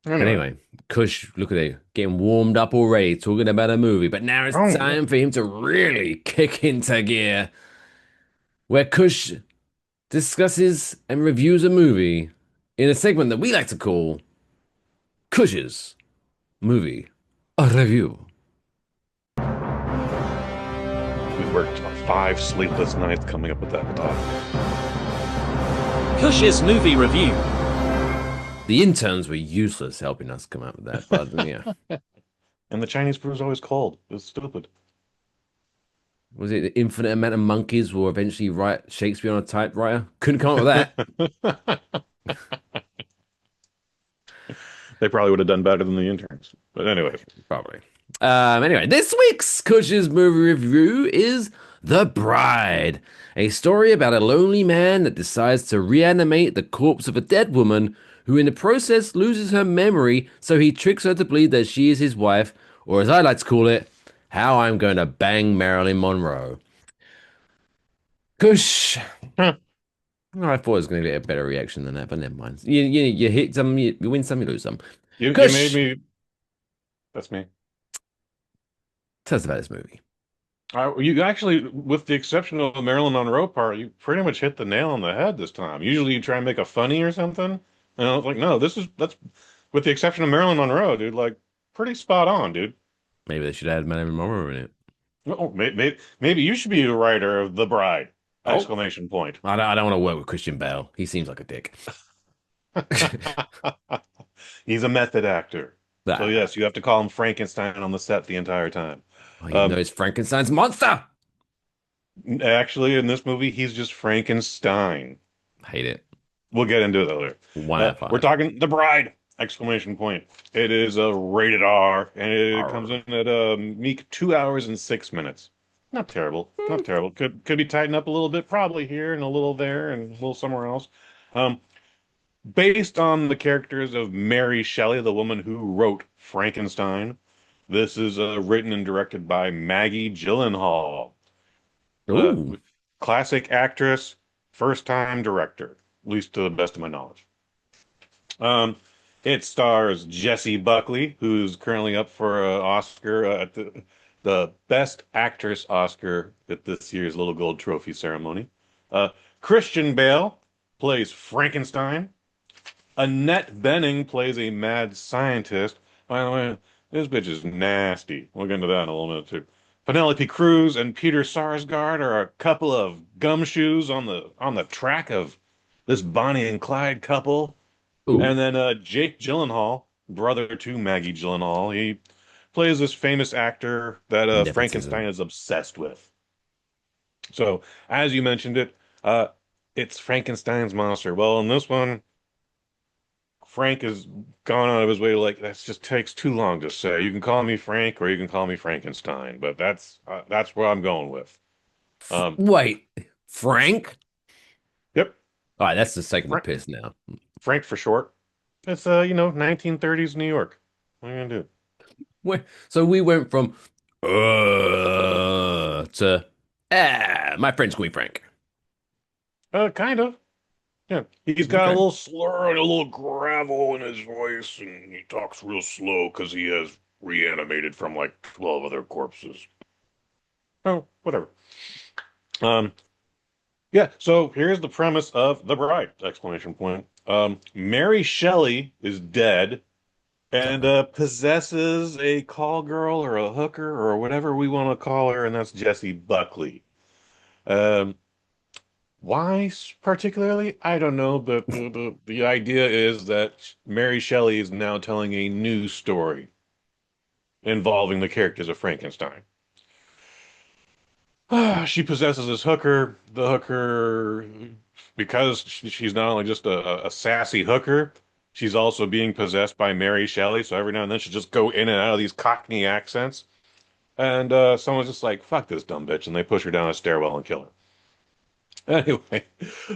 Anyway. Anyway, Kush, look at it, getting warmed up already, talking about a movie. But now it's Oh, yeah. time for him to really kick into gear, where Kush discusses and reviews a movie in a segment that we like to call Kush's Movie a Review. We worked 5 sleepless nights coming up with that title. Kush's movie review. The interns were useless helping us come up with that, but yeah. And the Chinese food was always cold. It was stupid. Was it the infinite amount of monkeys will eventually write Shakespeare on a typewriter? Couldn't come up with that. They probably would have done better than the interns. But anyway, Probably. Anyway, this week's Kush's movie review is The Bride, a story about a lonely man that decides to reanimate the corpse of a dead woman who, in the process, loses her memory, so he tricks her to believe that she is his wife, or as I like to call it, How I'm Going to Bang Marilyn Monroe. Kush. huh, Oh, I thought it was going to get a better reaction than that, but never mind. You hit some, you win some, you lose some. you made Kush, me. That's me. tell us about this movie. You actually, with the exception of the Marilyn Monroe part, you pretty much hit the nail on the head this time. Usually you try and make a funny or something. And I was like, no, that's with the exception of Marilyn Monroe, dude, like pretty spot on, dude. Maybe they should add Marilyn Monroe in it. Oh, maybe you should be the writer of The Bride! Oh, Exclamation point. I don't want to work with Christian Bale. He seems like a dick. He's a method actor. So Ah, yes, you have to call him Frankenstein on the set the entire time. oh, you know Um, it's Frankenstein's monster. Actually, in this movie, he's just Frankenstein. Hate it. We'll get into it later. One out of We're five. talking The Bride! Exclamation point. It is a rated R, and it comes Arr. in at a meek 2 hours and 6 minutes. Not terrible. Not terrible. Could be tightened up a little bit, probably here and a little there and a little somewhere else. Um, Based on the characters of Mary Shelley, the woman who wrote Frankenstein. This is written and directed by Maggie Gyllenhaal, uh, Ooh, classic actress, first time director, at least to the best of my knowledge. Um, it stars Jessie Buckley, who's currently up for an Oscar at the Best Actress Oscar at this year's Little Gold Trophy ceremony. Uh, Christian Bale plays Frankenstein. Annette Benning plays a mad scientist. By the way, this bitch is nasty. We'll get into that in a little minute too. Penelope Cruz and Peter Sarsgaard are a couple of gumshoes on the track of this Bonnie and Clyde couple. ooh. And then Jake Gyllenhaal, brother to Maggie Gyllenhaal, he plays this famous actor that Nepotism. Frankenstein is obsessed with. So, as you mentioned it, uh, it's Frankenstein's monster. Well, in this one, Frank has gone out of his way to like that just takes too long to say. You can call me Frank or you can call me Frankenstein, but that's where I'm going with. Um, Wait, Frank? yep, All right, that's just taking the Frank, piss now. Frank for short. It's 1930s New York. What are you gonna do? So we went from to my friends call me Frank. Kind of. Yeah, he's got a Okay. little slur and a little gravel in his voice, and he talks real slow because he has reanimated from like 12 other corpses. Oh, whatever. Um, Yeah, so here's the premise of The Bride! Exclamation point. Mary Shelley is dead and possesses a call girl or a hooker or whatever we want to call her, and that's Jessie Buckley. Um, why particularly? I don't know, but the idea is that Mary Shelley is now telling a new story involving the characters of Frankenstein. She possesses this hooker. The hooker, because she's not only just a sassy hooker, she's also being possessed by Mary Shelley. So every now and then she'll just go in and out of these Cockney accents. And someone's just like, fuck this dumb bitch. And they push her down a stairwell and kill her. Anyway,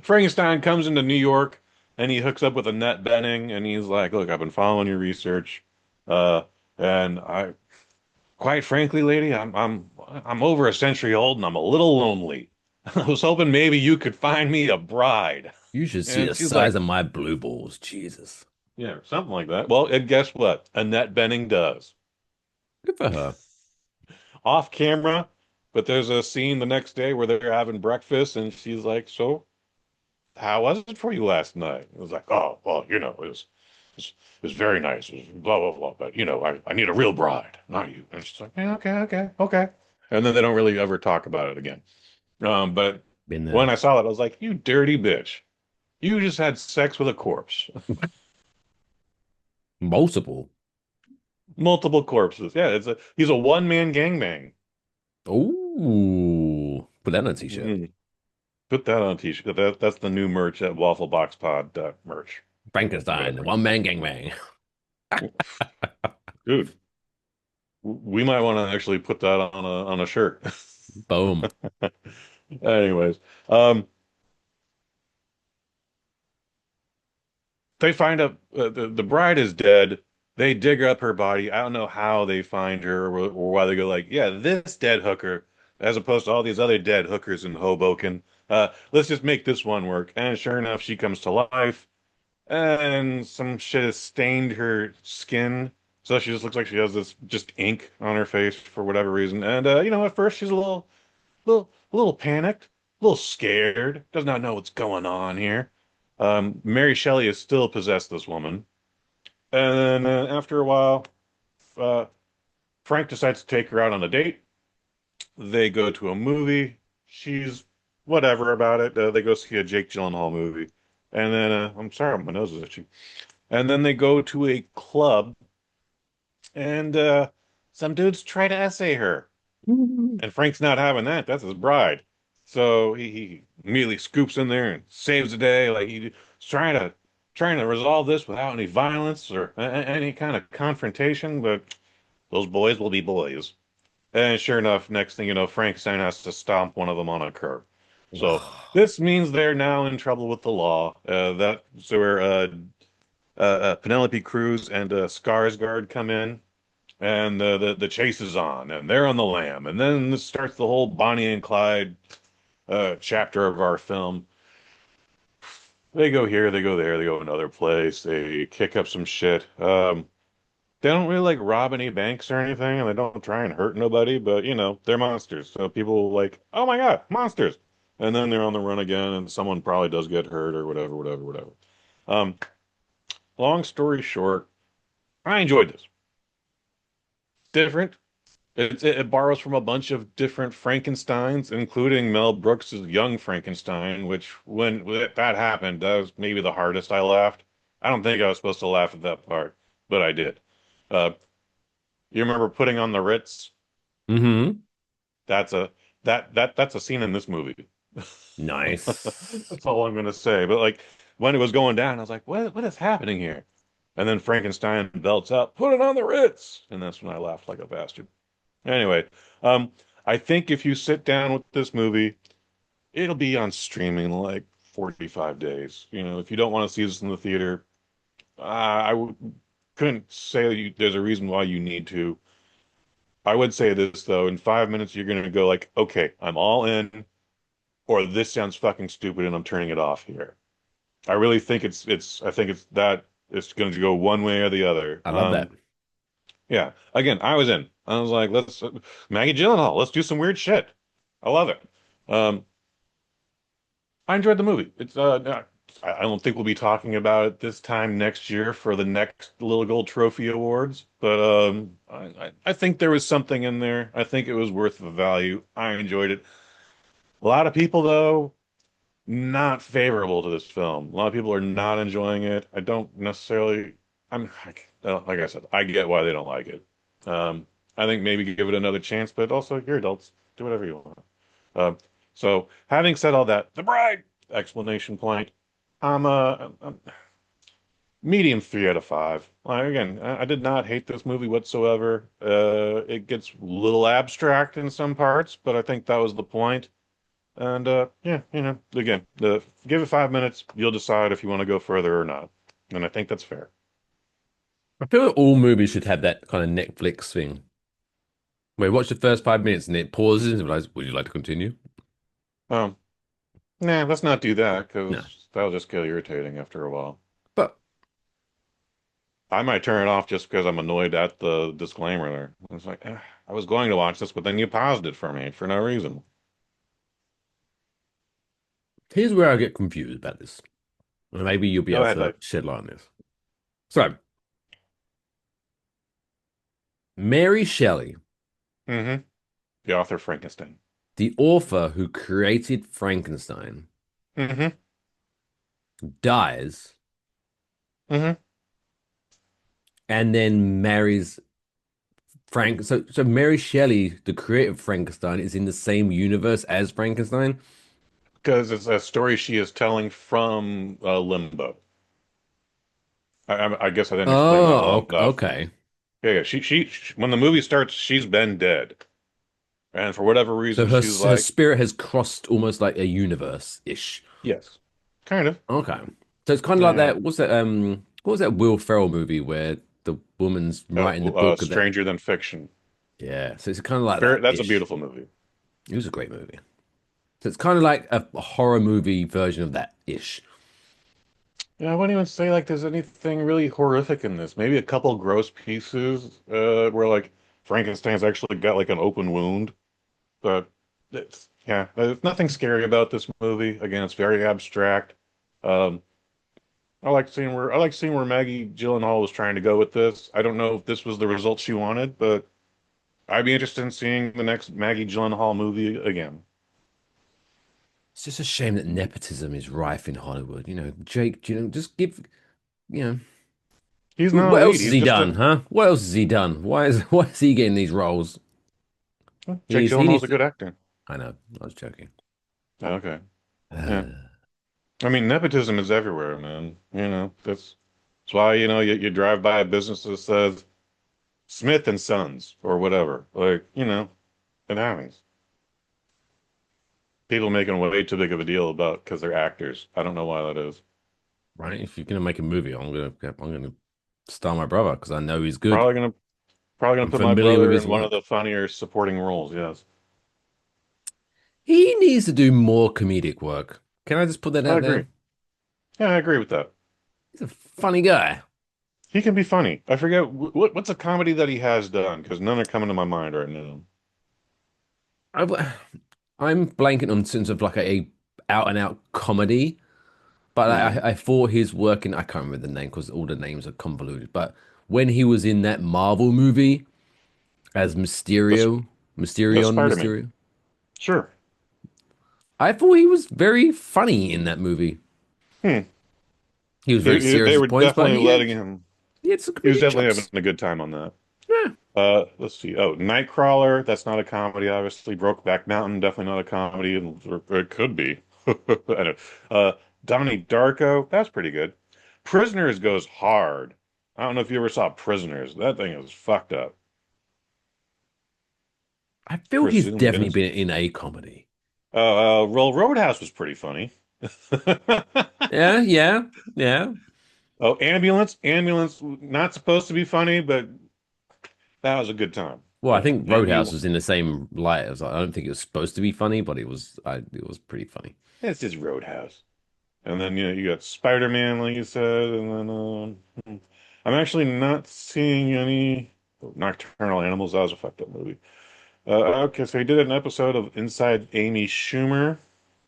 Frankenstein comes into New York and he hooks up with Annette Benning. And he's like, look, I've been following your research. Uh, and quite frankly, lady, I'm over a century old and I'm a little lonely. I was hoping maybe you could find me a bride. You should see And the she's size like, of my blue balls. Jesus. Yeah, something like that. Well, and guess what? Annette Bening does. Good for her. Off camera, but there's a scene the next day where they're having breakfast, and she's like, "So, how was it for you last night?" It was like, "Oh, well, it was very nice. It was blah blah blah. But I need a real bride, not you." And she's like, "Yeah, okay, okay, okay." And then they don't really ever talk about it again. But Been when there. I saw it, I was like, "You dirty bitch! You just had sex with a corpse, Multiple. multiple corpses. Yeah, he's a one-man gangbang." Oh, put that on a t-shirt. Mhm. Put that on a t-shirt. That's the new merch at Waffle Box Pod merch, Frankenstein, whatever. one man gangbang. Dude, we might want to actually put that on a shirt. Boom. Anyways, um, they find out the bride is dead. They dig up her body. I don't know how they find her or why they go like, yeah, this dead hooker, as opposed to all these other dead hookers in Hoboken. Let's just make this one work. And sure enough, she comes to life, and some shit has stained her skin. So she just looks like she has this just ink on her face for whatever reason. And at first she's a little panicked, a little scared, does not know what's going on here. Mary Shelley has still possessed this woman. And then after a while, uh, Frank decides to take her out on a date. They go to a movie. She's whatever about it. They go see a Jake Gyllenhaal movie. And then, I'm sorry, my nose is itchy. And then they go to a club, and some dudes try to essay her. And Frank's not having that. That's his bride. So he immediately scoops in there and saves the day. Like he's trying to resolve this without any violence or any kind of confrontation. But those boys will be boys. And sure enough, next thing you know, Frankenstein has to stomp one of them on a curb. So this means they're now in trouble with the law. Where Penelope Cruz and Skarsgård come in, and the chase is on, and they're on the lam, and then this starts the whole Bonnie and Clyde chapter of our film. They go here, they go there, they go another place, they kick up some shit. They don't really like rob any banks or anything, and they don't try and hurt nobody, but they're monsters. So people like, oh my God, monsters. And then they're on the run again, and someone probably does get hurt or whatever, whatever, whatever. Um, Long story short, I enjoyed this. Different. It borrows from a bunch of different Frankensteins, including Mel Brooks's Young Frankenstein, which when that happened, that was maybe the hardest I laughed. I don't think I was supposed to laugh at that part, but I did. Uh, you remember putting on the Ritz? Mm-hmm. That's a that's a scene in this movie. Nice. That's all I'm gonna say. But like when it was going down, I was like, what is happening here? And then Frankenstein belts out, put it on the Ritz, and that's when I laughed like a bastard. Anyway, um, I think if you sit down with this movie, it'll be on streaming in like 45 days. If you don't want to see this in the theater, couldn't say there's a reason why you need to. I would say this though, in 5 minutes you're gonna go like, okay, I'm all in, or this sounds fucking stupid and I'm turning it off here. I really think I think it's gonna go one way or the other. I love that. Yeah. Again, I was in. I was like, let's Maggie Gyllenhaal, let's do some weird shit. I love it. Um, I enjoyed the movie. I don't think we'll be talking about it this time next year for the next Little Gold Trophy Awards, but I think there was something in there. I think it was worth the value. I enjoyed it. A lot of people, though, not favorable to this film. A lot of people are not enjoying it. I don't necessarily. Like I said, I get why they don't like it. I think maybe give it another chance, but also you're adults. Do whatever you want. So having said all that, the bride explanation point. I'm medium 3 out of 5. Like, again, I did not hate this movie whatsoever. It gets a little abstract in some parts, but I think that was the point. And yeah, again, give it 5 minutes. You'll decide if you want to go further or not. And I think that's fair. I feel like all movies should have that kind of Netflix thing where you watch the first 5 minutes and it pauses and realize, would you like to continue? Um, Nah, let's not do that No. because that'll just get irritating after a while. But I might turn it off just because I'm annoyed at the disclaimer there. It's like, I was going to watch this, but then you paused it for me for no reason. Here's where I get confused about this. And maybe you'll be Go able ahead, to bud. shed light on this. So, Mary Shelley, Mm-hmm. The author of Frankenstein. the author who created Frankenstein, Mm-hmm. dies Mm-hmm. and then marries Frank. So Mary Shelley, the creator of Frankenstein, is in the same universe as Frankenstein. Because it's a story she is telling from limbo. I guess I didn't explain that Oh, well enough. okay. Yeah, yeah. When the movie starts, she's been dead, and for whatever So reason, her she's her like, spirit has crossed almost like a universe-ish. yes, kind of. Okay. So it's kind of like Yeah. that. What was that Will Ferrell movie where the woman's writing the book of that? Stranger Than Fiction. Yeah. So it's kind of like Very, that that's a ish. beautiful movie. It was a great movie. So it's kind of like a horror movie version of that ish. Yeah, I wouldn't even say like there's anything really horrific in this. Maybe a couple gross pieces, where like Frankenstein's actually got like an open wound, but there's nothing scary about this movie. Again, it's very abstract. Um, I like seeing where Maggie Gyllenhaal was trying to go with this. I don't know if this was the result she wanted, but I'd be interested in seeing the next Maggie Gyllenhaal movie again. It's just a shame that nepotism is rife in Hollywood. Jake, just give, you know, He's not a what lead. else has He's he just done, a huh? What else has he done? Why is he getting these roles? Jake He Gyllenhaal's needs a to. good actor. I know, I was joking. Okay. Yeah. I mean, nepotism is everywhere, man. That's why, you drive by a business that says Smith and Sons or whatever. Like, it happens. People making way too big of a deal about because they're actors. I don't know why that is. Right? If you're gonna make a movie, I'm gonna star my brother because I know he's good. Probably gonna probably gonna I'm put my familiar with brother his in one of work. the funnier supporting roles. Yes, He needs to do more comedic work. Can I just put that I out agree. there? Yeah, I agree with that. He's a funny guy. He can be funny. I forget what's a comedy that he has done because none are coming to my mind right now. I, I'm blanking on sense of like a out and out comedy, but Hmm. I thought his work in I can't remember the name because all the names are convoluted. But when he was in that Marvel movie as The Spider-Man. Mysterio, Sure. I thought he was very funny in that movie. Hmm. He was very serious They at were points, but definitely letting him. he had some He was comedic definitely having chops. a good time on that. Yeah. Let's see. Oh, Nightcrawler. That's not a comedy, obviously. Brokeback Mountain, definitely not a comedy, or it could be. I don't. Donnie Darko. That's pretty good. Prisoners goes hard. I don't know if you ever saw Prisoners. That thing is fucked up. I feel he's Prison definitely Innocence. been in a comedy. Roadhouse was pretty funny. Yeah, yeah, yeah. Oh, Ambulance. Ambulance, not supposed to be funny, but that was a good time. Well, I think And Roadhouse you, was in the same light as I don't think it was supposed to be funny, but it was pretty funny. it's just Roadhouse. And then you got Spider-Man, like you said, and then I'm actually not seeing any Nocturnal Animals. That was a fucked up movie. Okay, so he did an episode of Inside Amy Schumer.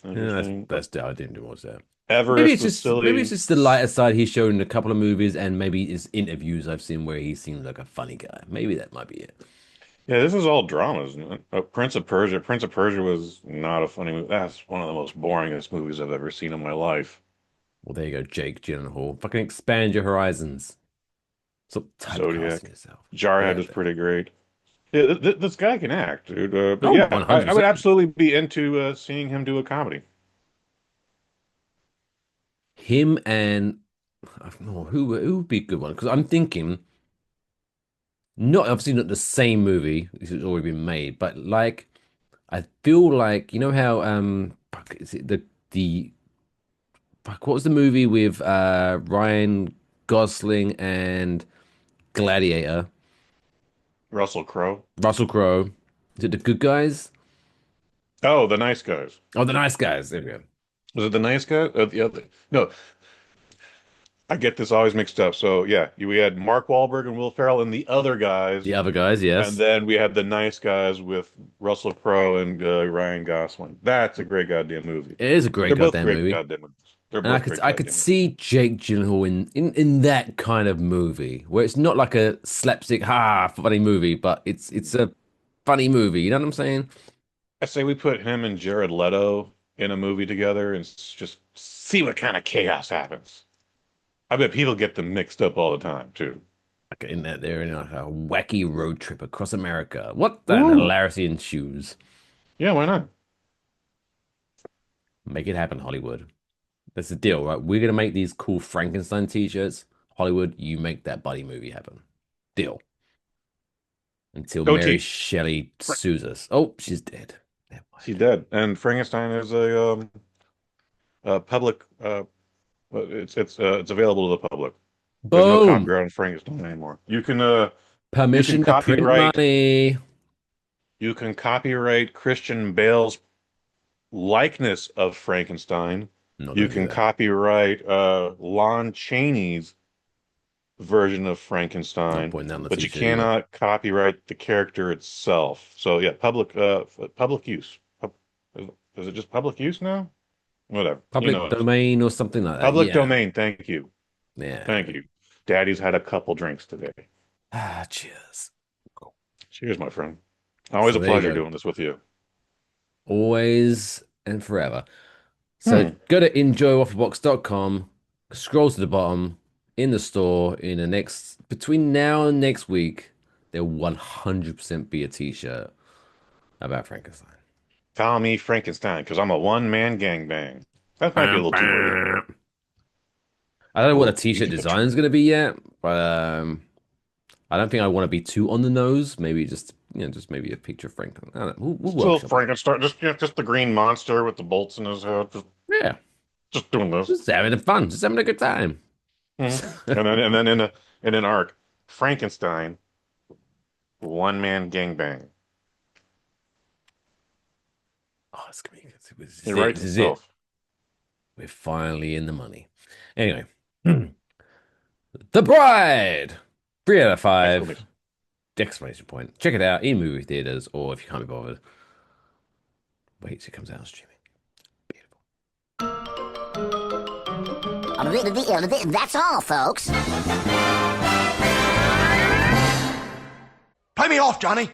Yeah, Interesting. that's I didn't watch that. Everest was Maybe it's silly. just the lighter side he's shown in a couple of movies and maybe his interviews I've seen where he seems like a funny guy. Maybe that might be it. Yeah, this is all dramas, isn't it? Prince of Persia. Prince of Persia was not a funny movie. That's one of the most boringest movies I've ever seen in my life. Well, there you go, Jake Gyllenhaal. Fucking expand your horizons. Stop typecasting Zodiac. yourself. Jarhead Yeah. was pretty great. Yeah, this guy can act, dude. But Oh, yeah, I would 100%. absolutely be into seeing him do a comedy. Him and oh, who would be a good one? Because I'm thinking not obviously not the same movie. This has already been made, but like I feel like you know how fuck, is it the fuck, what was the movie with Ryan Gosling and Gladiator, Russell Crowe. Russell Crowe? Is it The Good Guys? Oh, The Nice Guys. Oh, The Nice Guys. There we go. Was it The Nice Guy? No, I get this always mixed up. So yeah, we had Mark Wahlberg and Will Ferrell and the other The guys, other guys, and yes. then we had the nice guys with Russell Crowe and Ryan Gosling. That's a great goddamn movie. It is a great They're both goddamn great movie. goddamn movies. They're And I both could great I could goddamn movies. see Jake Gyllenhaal in that kind of movie where it's not like a slapstick funny movie, but it's a funny movie. You know what I'm saying? I say we put him and Jared Leto in a movie together and just see what kind of chaos happens. I bet people get them mixed up all the time too. Like in that they're in like a wacky road trip across America. What then? Ooh. Hilarity ensues. Yeah, why not? Make it happen, Hollywood. That's the deal, right? We're gonna make these cool Frankenstein t-shirts. Hollywood, you make that buddy movie happen. Deal. Until Mary OT. Shelley sues us. Oh, she's dead. Never She's mind. dead. And Frankenstein is a public well, it's available to the public. There's no Boom. copyright on Frankenstein anymore. You can Permission to print copyright money. Christian Bale's likeness of Frankenstein. No, You don't do can that. copyright Lon Chaney's version of Not Frankenstein, putting that on the but you t-shirt either. cannot copyright the character itself. So yeah, public use. Is it just public use now? Whatever. You Public know it. domain or something like that. Public Yeah. domain. Thank you. Yeah. Thank you. Daddy's had a couple drinks today. Cheers. Cheers, my friend. Always So a there you pleasure go. doing this with you. Always and forever. So Hmm. go to enjoywafflebox.com, scroll to the bottom in the store in the next between now and next week, there'll 100% be a t-shirt about Frankenstein. Call me Frankenstein because I'm a one-man gangbang. That might be a Bam, little too early. bam. I don't know what the Oh, we t-shirt get the design is going to be yet, but I don't think I want to be too on the nose. Maybe just just maybe a picture of Franklin. I don't know. We'll still workshop it. Frankenstein, just the green monster with the bolts in his head, Yeah, just doing this. just having fun, just having a good time. Mhm. And then in an arc, Frankenstein, one-man gangbang. Oh, it's gonna be, this He is it. writes This is it. himself. We're finally in the money. Anyway, The Bride, 3 out of 5. Exclamation. Exclamation point. Check it out in movie theaters, or if you can't be bothered, wait till it comes out on streaming. Beautiful. That's all, folks. Pay me off, Johnny.